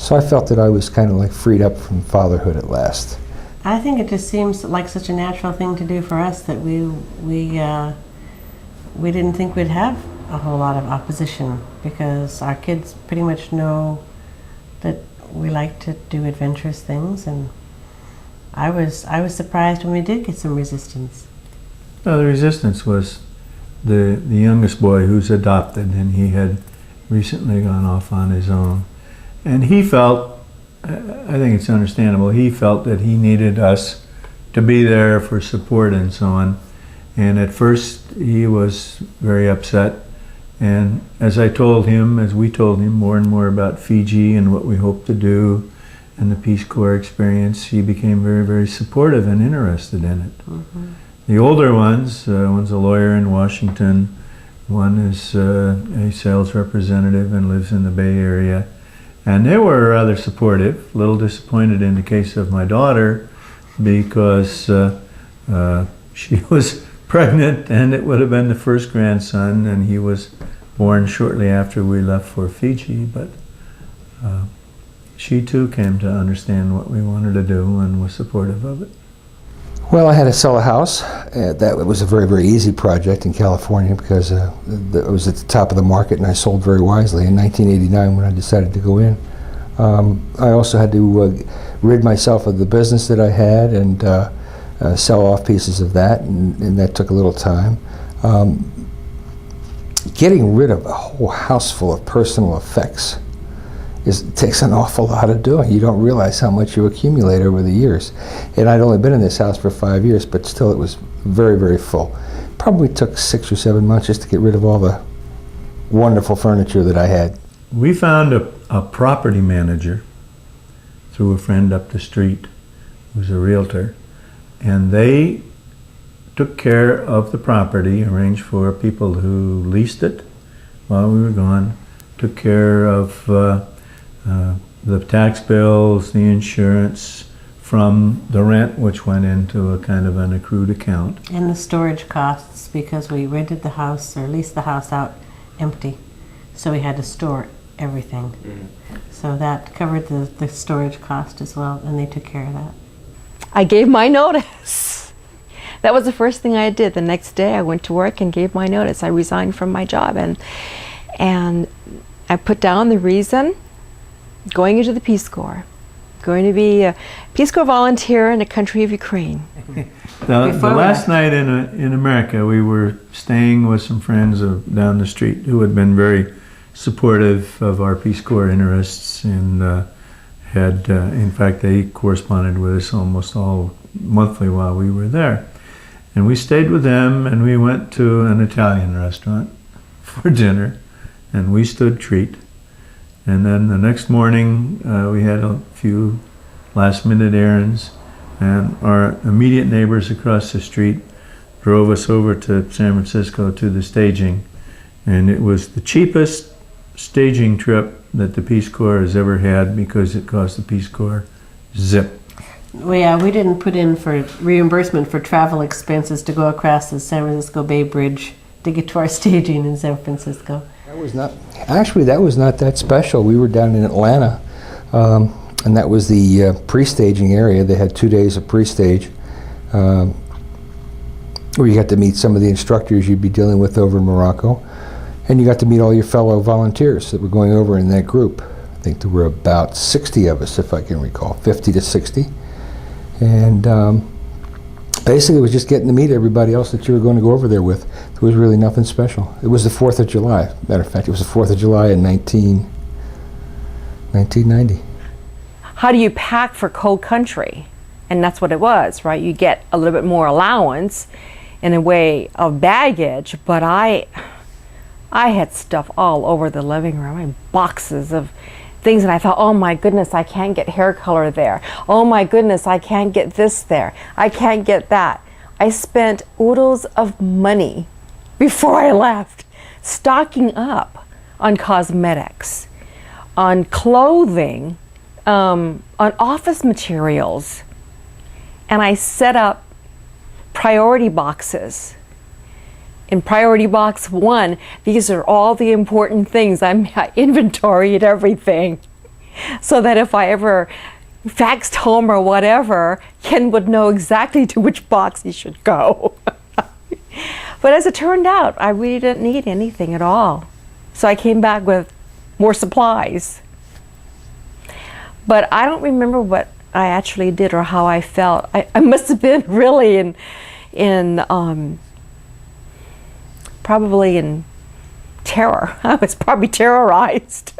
So I felt that I was kind of like freed up from fatherhood at last. I think it just seems like such a natural thing to do for us that we didn't think we'd have a whole lot of opposition, because our kids pretty much know that we like to do adventurous things, and I was surprised when we did get some resistance. Well, the resistance was the youngest boy, who's adopted, and he had recently gone off on his own. And he felt, I think it's understandable, he felt that he needed us to be there for support and so on. And at first he was very upset. And as we told him more and more about Fiji and what we hoped to do and the Peace Corps experience, he became very, very supportive and interested in it. Mm-hmm. The older ones, one's a lawyer in Washington, one is a sales representative and lives in the Bay Area. And they were rather supportive, a little disappointed in the case of my daughter, because she was pregnant and it would have been the first grandson, and he was born shortly after we left for Fiji. But she too came to understand what we wanted to do and was supportive of it. Well, I had to sell a house. That was a very, very easy project in California, because it was at the top of the market, and I sold very wisely in 1989 when I decided to go in. I also had to rid myself of the business that I had and sell off pieces of that, and that took a little time. Getting rid of a whole house full of personal effects takes an awful lot of doing. You don't realize how much you accumulate over the years. And I'd only been in this house for 5 years, but still it was very, very full. Probably took 6 or 7 months just to get rid of all the wonderful furniture that I had. We found a property manager through a friend up the street who's a realtor, and they took care of the property, arranged for people who leased it while we were gone, took care of the tax bills, the insurance from the rent, which went into a kind of an accrued account. And the storage costs, because we rented the house or leased the house out empty. So we had to store everything. Mm-hmm. So that covered the storage cost as well, and they took care of that. I gave my notice. That was the first thing I did. The next day I went to work and gave my notice. I resigned from my job, and I put down the reason: going into the Peace Corps, going to be a Peace Corps volunteer in the country of Ukraine. The last night in America, we were staying with some friends down the street who had been very supportive of our Peace Corps interests, and had, in fact, they corresponded with us almost all monthly while we were there. And we stayed with them, and we went to an Italian restaurant for dinner, and we stood treat. And then the next morning, we had a few last-minute errands, and our immediate neighbors across the street drove us over to San Francisco to the staging. And it was the cheapest staging trip that the Peace Corps has ever had, because it cost the Peace Corps zip. We didn't put in for reimbursement for travel expenses to go across the San Francisco Bay Bridge to get to our staging in San Francisco. That was not that special. We were down in Atlanta, and that was the pre-staging area. They had 2 days of pre-stage, where you got to meet some of the instructors you'd be dealing with over in Morocco, and you got to meet all your fellow volunteers that were going over in that group. I think there were about 60 of us, if I can recall, 50 to 60. And basically it was just getting to meet everybody else that you were going to go over there with. There was really nothing special. It was the 4th of July. Matter of fact, it was the 4th of July in 1990. How do you pack for cold country? And that's what it was, right? You get a little bit more allowance in a way of baggage, but I had stuff all over the living room. I had boxes of things, and I thought, oh my goodness, I can't get hair color there. Oh my goodness, I can't get this there. I can't get that. I spent oodles of money before I left, stocking up on cosmetics, on clothing, on office materials. And I set up priority boxes. In priority box 1, these are all the important things. I inventoried everything. so that if I ever faxed home or whatever, Ken would know exactly to which box he should go. But as it turned out, I really didn't need anything at all. So I came back with more supplies. But I don't remember what I actually did or how I felt. I must have been really probably in terror. I was probably terrorized.